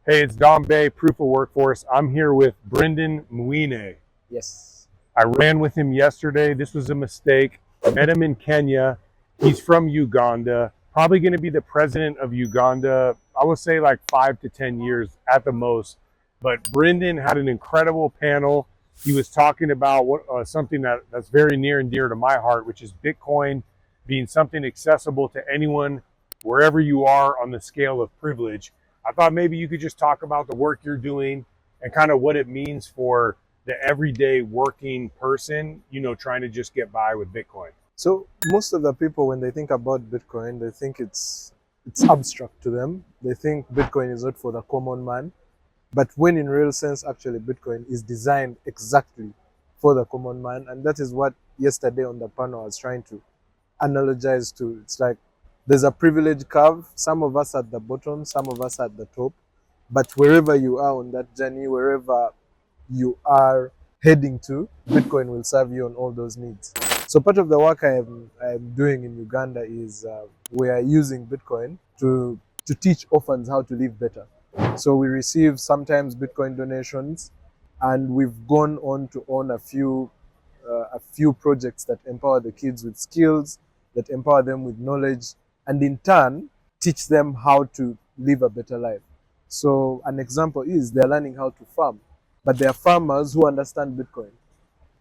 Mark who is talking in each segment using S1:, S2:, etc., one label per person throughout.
S1: Hey, it's Dom Bay, Proof of Workforce. I'm here with Brindon Mwiine.
S2: Yes.
S1: I ran with him yesterday. This was a mistake. Met him in Kenya. He's from Uganda. Probably going to be the president of Uganda, I would say like 5 to 10 years at the most. But Brindon had an incredible panel. He was talking about something that's very near and dear to my heart, which is Bitcoin being something accessible to anyone, wherever you are on the scale of privilege. I thought maybe you could just talk about the work you're doing and kind of what it means for the everyday working person, trying to just get by with Bitcoin.
S2: So most of the people, when they think about Bitcoin, they think it's abstract to them. They think Bitcoin is not for the common man. But when in real sense, actually, Bitcoin is designed exactly for the common man. And that is what yesterday on the panel I was trying to analogize to. It's like there's a privilege curve. Some of us at the bottom, some of us at the top. But wherever you are on that journey, wherever you are heading to, Bitcoin will serve you on all those needs. So part of the work I am doing in Uganda is we are using Bitcoin to teach orphans how to live better. So we receive sometimes Bitcoin donations, and we've gone on to own a few projects that empower the kids with skills, that empower them with knowledge, and in turn teach them how to live a better life. So an example is they're learning how to farm, but they are farmers who understand Bitcoin.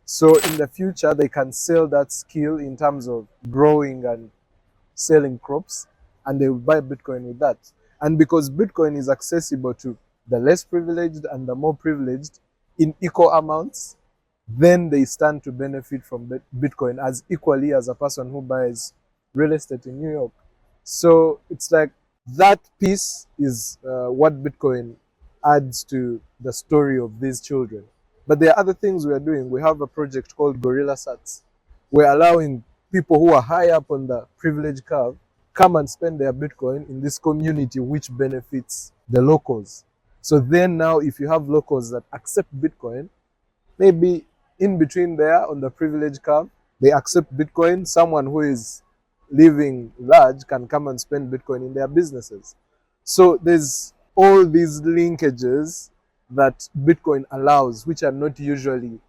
S2: So in the future, they can sell that skill in terms of growing and selling crops, and they will buy Bitcoin with that. And because Bitcoin is accessible to the less privileged and the more privileged in equal amounts, then they stand to benefit from Bitcoin as equally as a person who buys real estate in New York. So it's like that piece is what Bitcoin adds to the story of these children. But there are other things we are doing. We have a project called Gorilla Sats. We're allowing people who are high up on the privilege curve come and spend their Bitcoin in this community, which benefits the locals. So then now, if you have locals that accept Bitcoin, maybe in between there on the privilege curve, they accept Bitcoin. Someone who is living large can come and spend Bitcoin in their businesses. So there's all these linkages that Bitcoin allows, which are not usually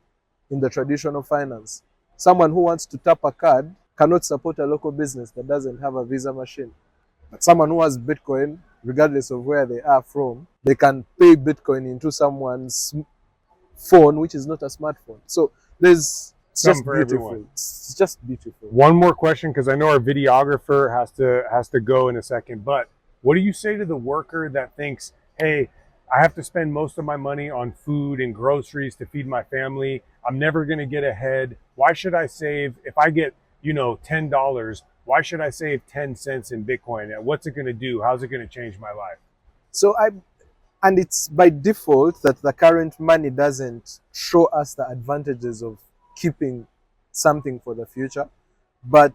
S2: in the traditional finance. Someone who wants to tap a card cannot support a local business that doesn't have a Visa machine. But someone who has Bitcoin, regardless of where they are from, they can pay Bitcoin into someone's phone, which is not a smartphone. So it's just beautiful.
S1: Everyone.
S2: It's just beautiful.
S1: One more question, because I know our videographer has to go in a second. But what do you say to the worker that thinks, hey, I have to spend most of my money on food and groceries to feed my family. I'm never going to get ahead. Why should I save? If I get, $10, why should I save 10 cents in Bitcoin? What's it going to do? How's it going to change my life?
S2: And it's by default that the current money doesn't show us the advantages of keeping something for the future. But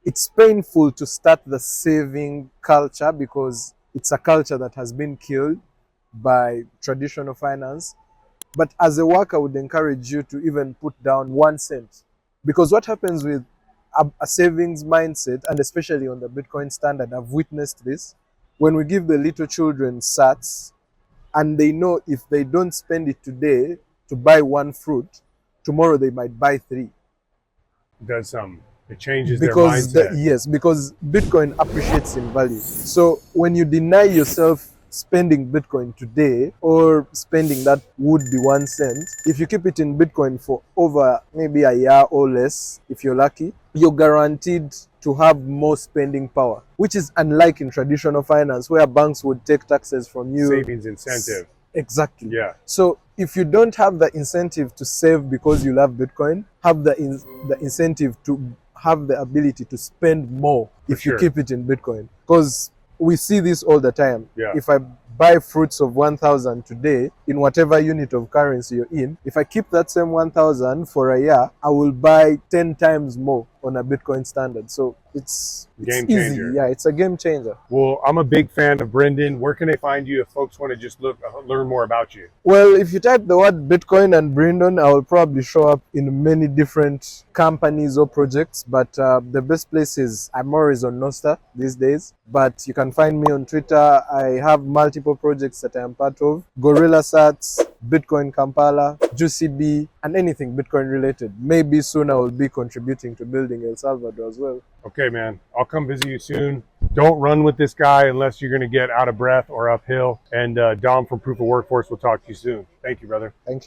S2: it's painful to start the saving culture because it's a culture that has been killed by traditional finance. But as a worker, I would encourage you to even put down 1 cent. Because what happens with a savings mindset, and especially on the Bitcoin standard, I've witnessed this, when we give the little children sats, and they know if they don't spend it today to buy 1 fruit, tomorrow they might buy 3.
S1: It changes their mindset.
S2: Yes, because Bitcoin appreciates in value. So when you deny yourself spending Bitcoin today, or spending that would be 1 cent, if you keep it in Bitcoin for over maybe a year or less, if you're lucky, you're guaranteed to have more spending power, which is unlike in traditional finance where banks would take taxes from you.
S1: Savings incentive.
S2: Exactly.
S1: Yeah.
S2: So if you don't have the incentive to save because you love Bitcoin, have the incentive to have the ability to spend more if you keep it in Bitcoin. Because we see this all the time.
S1: Yeah.
S2: If I buy fruits of 1,000 today in whatever unit of currency you're in, if I keep that same 1,000 for a year, I will buy 10 times more on a Bitcoin standard. So it's
S1: game changer.
S2: Easy. Yeah, it's a game changer.
S1: Well, I'm a big fan of Brindon. Where can they find you if folks want to just learn more about you?
S2: Well, if you type the word Bitcoin and Brindon, I will probably show up in many different companies or projects. But the best place is, I'm always on Nostr these days. But you can find me on Twitter. I have multiple multiple projects that I am part of: Gorilla Sats, Bitcoin Kampala, Juicy B, and anything Bitcoin related. Maybe soon I will be contributing to building El Salvador as well.
S1: Okay, man. I'll come visit you soon. Don't run with this guy unless you're going to get out of breath or uphill. And Dom from Proof of Workforce will talk to you soon. Thank you, brother.
S2: Thank you.